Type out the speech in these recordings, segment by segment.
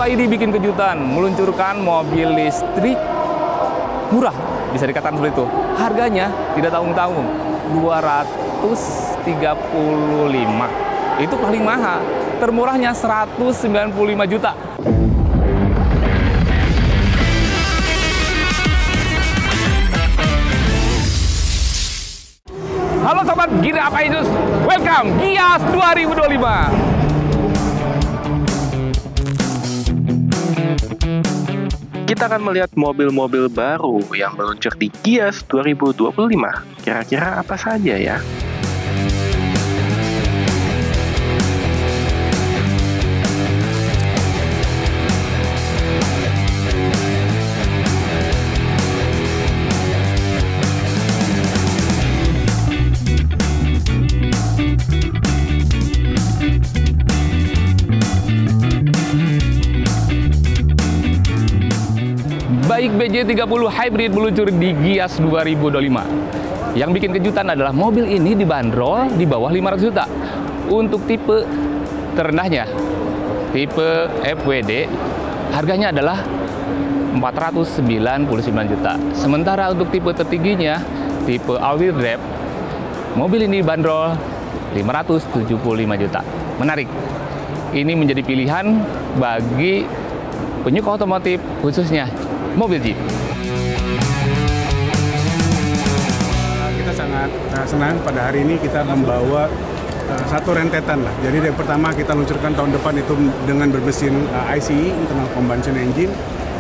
BYD bikin kejutan, meluncurkan mobil listrik murah, bisa dikatakan seperti itu. Harganya tidak tanggung-tanggung, 235. Itu paling mahal. Termurahnya 195 juta. Halo sobat Gira Apa News, welcome Gias 2025. Kita akan melihat mobil-mobil baru yang meluncur di Gias 2025. Kira-kira apa saja ya? Baik BJ30 Hybrid meluncur di Gias 2025. Yang bikin kejutan adalah mobil ini dibanderol di bawah 500 juta. Untuk tipe terendahnya, tipe FWD, harganya adalah 499 juta. Sementara untuk tipe tertingginya, tipe all-wheel drive, mobil ini dibanderol 575 juta. Menarik. Ini menjadi pilihan bagi penyuka otomotif, khususnya mobil Jeep. Kita sangat senang pada hari ini kita membawa satu rentetan lah. Jadi yang pertama kita luncurkan tahun depan itu dengan bermesin ICE, internal combustion engine.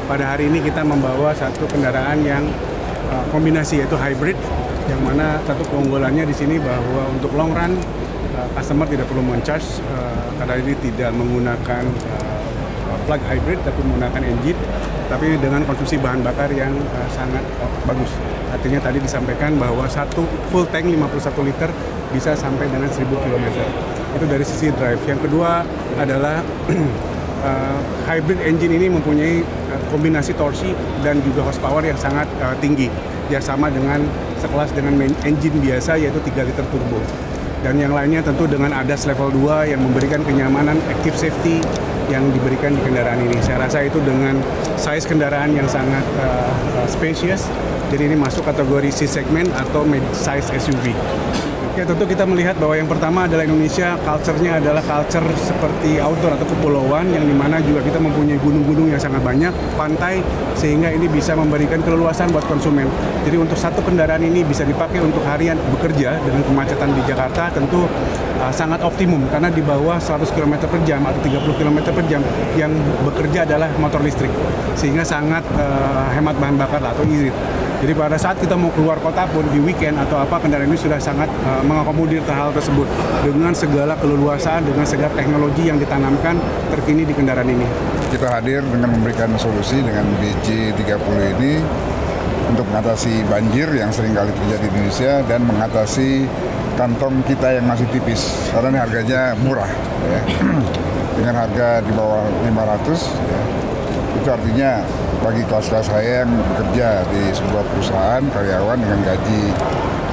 Pada hari ini kita membawa satu kendaraan yang kombinasi, yaitu hybrid, yang mana satu keunggulannya di sini bahwa untuk long run customer tidak perlu men-charge karena ini tidak menggunakan plug hybrid tapi menggunakan engine, tapi dengan konsumsi bahan bakar yang sangat bagus. Artinya tadi disampaikan bahwa satu full tank 51 liter bisa sampai dengan 1000 km. Itu dari sisi drive. Yang kedua adalah hybrid engine ini mempunyai kombinasi torsi dan juga horsepower yang sangat tinggi. Ya sama dengan sekelas dengan engine biasa, yaitu 3 liter turbo. Dan yang lainnya tentu dengan ADAS level 2 yang memberikan kenyamanan, active safety yang diberikan di kendaraan ini. Saya rasa itu dengan size kendaraan yang sangat spacious, jadi ini masuk kategori C-segment atau mid-size SUV. Ya tentu kita melihat bahwa yang pertama adalah Indonesia, culture-nya adalah culture seperti outdoor atau kepulauan, yang dimana juga kita mempunyai gunung-gunung yang sangat banyak, pantai, sehingga ini bisa memberikan keleluasan buat konsumen. Jadi untuk satu kendaraan ini bisa dipakai untuk harian bekerja dengan kemacetan di Jakarta, tentu sangat optimum karena di bawah 100 km per jam atau 30 km per jam yang bekerja adalah motor listrik, sehingga sangat hemat bahan bakar atau irit. Jadi pada saat kita mau keluar kota pun di weekend atau apa, kendaraan ini sudah sangat mengakomodir hal tersebut dengan segala keleluasaan, dengan segala teknologi yang ditanamkan terkini di kendaraan ini. Kita hadir dengan memberikan solusi dengan BJ30 ini untuk mengatasi banjir yang sering kali terjadi di Indonesia dan mengatasi kantong kita yang masih tipis karena ini harganya murah ya. Dengan harga di bawah 500 ya. Itu artinya bagi kelas-kelas saya yang bekerja di sebuah perusahaan karyawan dengan gaji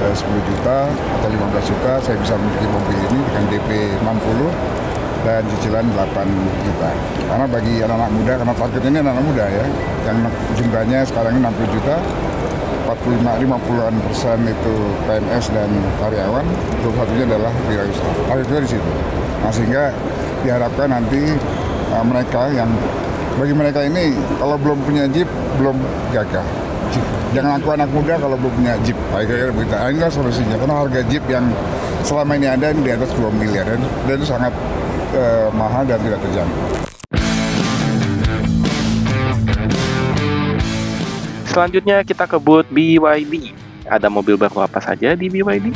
10 juta atau 15 juta, saya bisa memiliki mobil ini dengan DP 60 dan cicilan 8 juta. Karena bagi anak-anak muda, karena target ini anak-anak muda ya, yang jumlahnya sekarang ini 60 juta, 50-an% itu PNS dan karyawan, 21-nya adalah wirausaha. Targetnya di situ. Nah, sehingga diharapkan nanti mereka yang, bagi mereka ini kalau belum punya Jeep belum gagah. Jangan aku anak muda kalau belum punya Jeep. Kira-kira begitu. Nah, inilah solusinya. Karena harga Jeep yang selama ini ada ini di atas 2 miliar dan itu sangat mahal dan tidak terjangkau. Selanjutnya kita ke booth BYD. Ada mobil baru apa saja di BYD?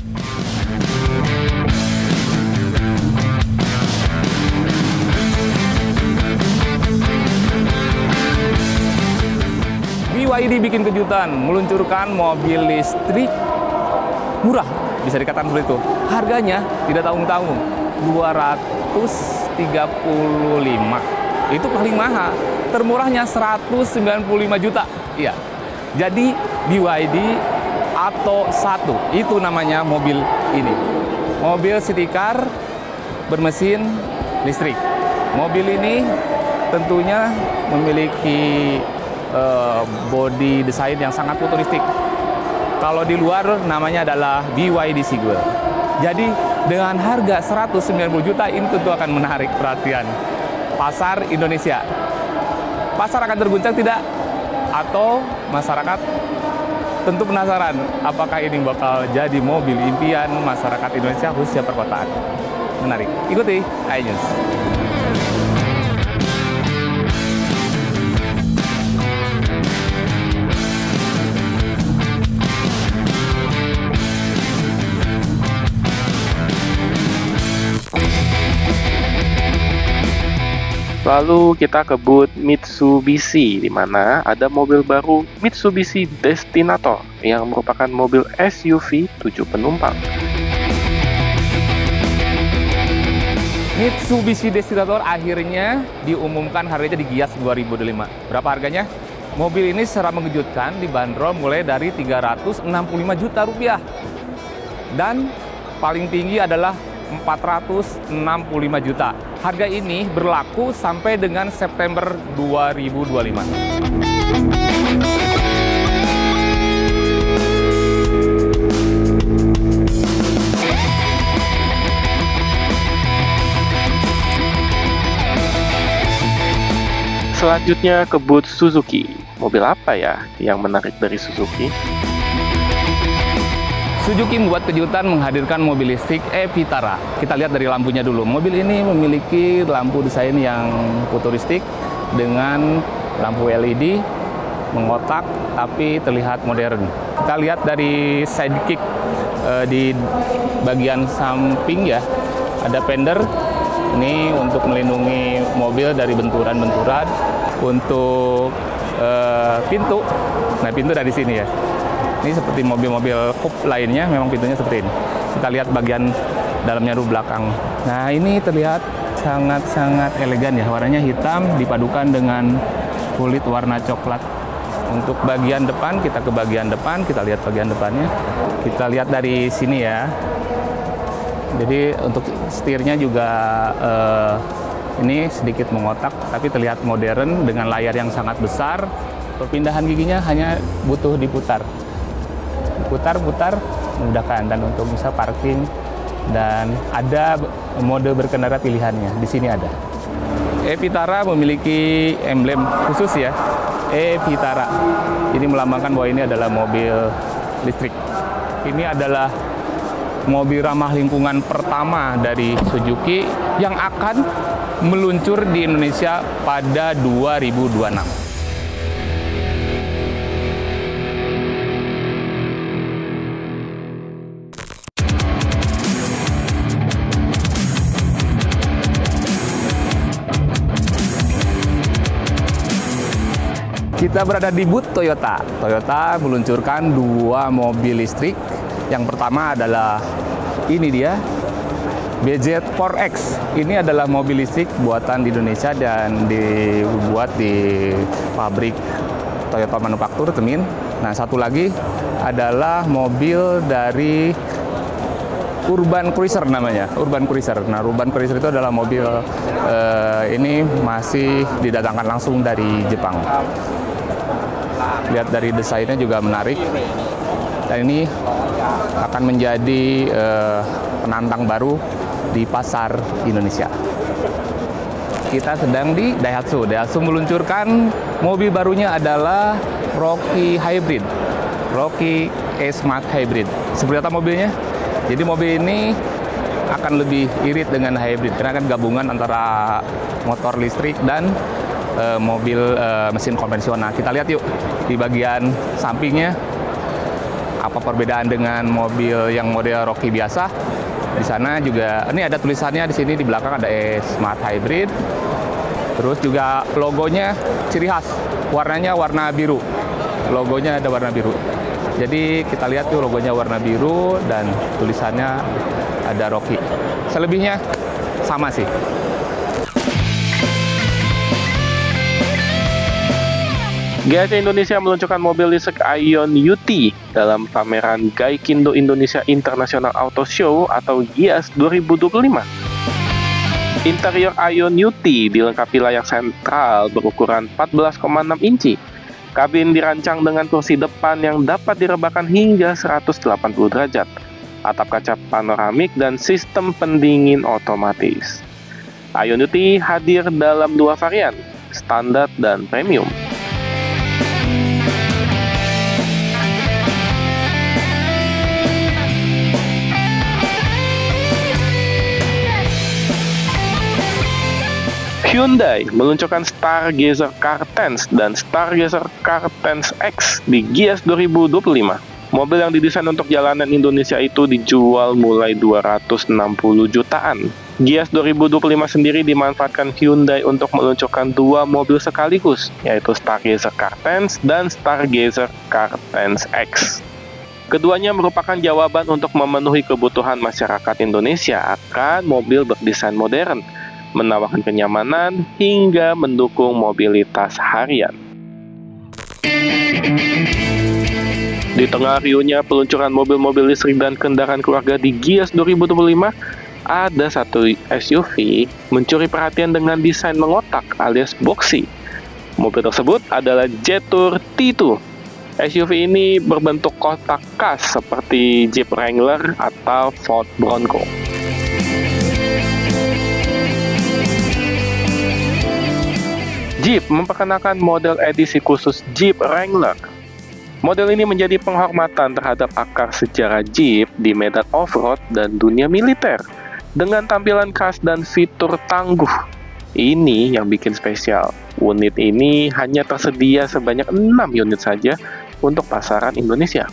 BYD bikin kejutan, meluncurkan mobil listrik murah, bisa dikatakan seperti itu. Harganya tidak tanggung-tanggung, 235. Itu paling mahal. Termurahnya 195 juta. Iya. Jadi BYD Atto 1, itu namanya mobil ini. Mobil city car bermesin listrik. Mobil ini tentunya memiliki body desain yang sangat futuristik. Kalau di luar namanya adalah BYD Sigwell. Jadi dengan harga 190 juta ini tentu akan menarik perhatian pasar Indonesia. Pasar akan terguncang tidak? Atau masyarakat tentu penasaran apakah ini bakal jadi mobil impian masyarakat Indonesia khususnya perkotaan. Menarik. Ikuti iNews. Lalu kita ke booth Mitsubishi, di mana ada mobil baru Mitsubishi Destinator yang merupakan mobil SUV 7 penumpang. Mitsubishi Destinator akhirnya diumumkan harganya di Gias 2005. Berapa harganya? Mobil ini secara mengejutkan dibanderol mulai dari 365 juta rupiah. Dan paling tinggi adalah 465 juta. Harga ini berlaku sampai dengan September 2025. Selanjutnya ke booth Suzuki. Mobil apa ya yang menarik dari Suzuki? Suzuki membuat kejutan menghadirkan mobil listrik e-Vitara. Kita lihat dari lampunya dulu. Mobil ini memiliki lampu desain yang futuristik dengan lampu LED mengotak tapi terlihat modern. Kita lihat dari sidekick di bagian samping ya, ada fender. Ini untuk melindungi mobil dari benturan-benturan. Untuk pintu, nah pintu dari sini ya. Ini seperti mobil-mobil coupe lainnya, memang pintunya seperti ini. Kita lihat bagian dalamnya dulu belakang. Nah, ini terlihat sangat-sangat elegan ya. Warnanya hitam dipadukan dengan kulit warna coklat. Untuk bagian depan, kita ke bagian depan, kita lihat bagian depannya. Kita lihat dari sini ya. Jadi untuk setirnya juga ini sedikit mengotak, tapi terlihat modern dengan layar yang sangat besar. Perpindahan giginya hanya butuh diputar. Putar-putar memudahkan, dan untuk bisa parking dan ada mode berkendara pilihannya. Di sini ada. e-Vitara memiliki emblem khusus ya. e-Vitara. Ini melambangkan bahwa ini adalah mobil listrik. Ini adalah mobil ramah lingkungan pertama dari Suzuki yang akan meluncur di Indonesia pada 2026. Kita berada di booth Toyota. Toyota meluncurkan 2 mobil listrik. Yang pertama adalah ini dia, BZ4X. Ini adalah mobil listrik buatan di Indonesia dan dibuat di pabrik Toyota Manufaktur Temin. Nah, satu lagi adalah mobil dari Urban Cruiser namanya, Urban Cruiser. Nah, Urban Cruiser itu adalah mobil ini masih didatangkan langsung dari Jepang. Lihat dari desainnya juga menarik. Dan ini akan menjadi penantang baru di pasar Indonesia. Kita sedang di Daihatsu. Daihatsu meluncurkan mobil barunya adalah Rockie Hybrid. Rockie E-Smart Hybrid. Seperti apa mobilnya? Jadi mobil ini akan lebih irit dengan hybrid karena kan gabungan antara motor listrik dan mobil mesin konvensional. Kita lihat yuk di bagian sampingnya apa perbedaan dengan mobil yang model Rockie biasa. Di sana juga ini ada tulisannya di sini, di belakang ada E-Smart Hybrid. Terus juga logonya ciri khas, warnanya warna biru. logonya ada warna biru. Jadi kita lihat tuh logonya warna biru dan tulisannya ada Rocky. Selebihnya sama sih. GAC Indonesia meluncurkan mobil listrik Aion UT dalam pameran Gaikindo Indonesia International Auto Show atau GIAS 2025. Interior Aion UT dilengkapi layar sentral berukuran 14,6 inci. Kabin dirancang dengan kursi depan yang dapat direbahkan hingga 180 derajat, atap kaca panoramik, dan sistem pendingin otomatis. Aion UT hadir dalam 2 varian, standar dan premium. Hyundai meluncurkan Stargazer Car-Tense dan Stargazer Car-Tense X di GIAS 2025. Mobil yang didesain untuk jalanan Indonesia itu dijual mulai 260 jutaan. GIAS 2025 sendiri dimanfaatkan Hyundai untuk meluncurkan 2 mobil sekaligus, yaitu Stargazer Car-Tense dan Stargazer Car-Tense X. Keduanya merupakan jawaban untuk memenuhi kebutuhan masyarakat Indonesia akan mobil berdesain modern, menawarkan kenyamanan, hingga mendukung mobilitas harian. Di tengah riuhnya peluncuran mobil-mobil listrik dan kendaraan keluarga di GIAS 2025, ada satu SUV mencuri perhatian dengan desain mengotak alias boxy. Mobil tersebut adalah Jetour T2. SUV ini berbentuk kotak khas seperti Jeep Wrangler atau Ford Bronco. Jeep memperkenalkan model edisi khusus Jeep Wrangler. Model ini menjadi penghormatan terhadap akar sejarah Jeep di medan off-road dan dunia militer, dengan tampilan khas dan fitur tangguh. Ini yang bikin spesial. Unit ini hanya tersedia sebanyak 6 unit saja untuk pasaran Indonesia.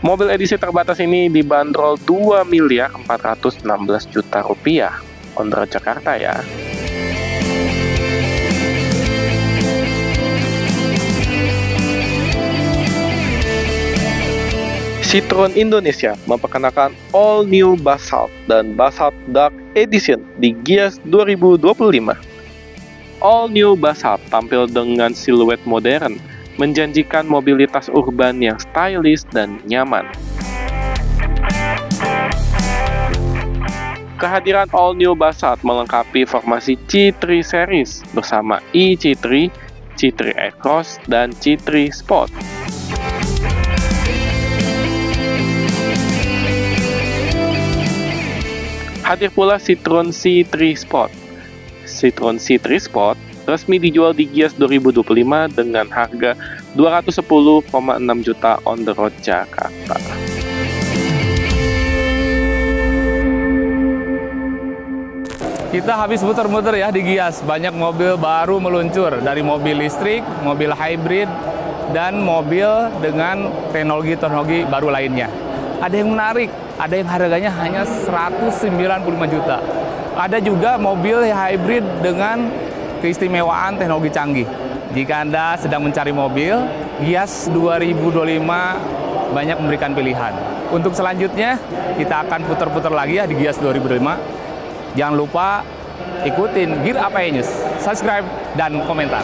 Mobil edisi terbatas ini dibanderol 2.416 juta rupiah. On the road Jakarta ya. Citroen Indonesia memperkenalkan All New Basalt dan Basalt Dark Edition di GIAS 2025. All New Basalt tampil dengan siluet modern, menjanjikan mobilitas urban yang stylish dan nyaman. Kehadiran All New Basalt melengkapi formasi C3 series bersama e-C3, C3 Aircross, dan C3 Sport. Hadir pula Citroen C3 Sport. Citroen C3 Sport resmi dijual di GIAS 2025 dengan harga 210,6 juta on the road Jakarta. Kita habis muter-muter ya di GIAS. Banyak mobil baru meluncur, dari mobil listrik, mobil hybrid, dan mobil dengan teknologi-teknologi baru lainnya. Ada yang menarik, ada yang harganya hanya 195 juta. Ada juga mobil hybrid dengan keistimewaan teknologi canggih. Jika Anda sedang mencari mobil, GIAS 2025 banyak memberikan pilihan. Untuk selanjutnya, kita akan putar-putar lagi ya di GIAS 2025. Jangan lupa ikutin Gear Apa News, subscribe, dan komentar.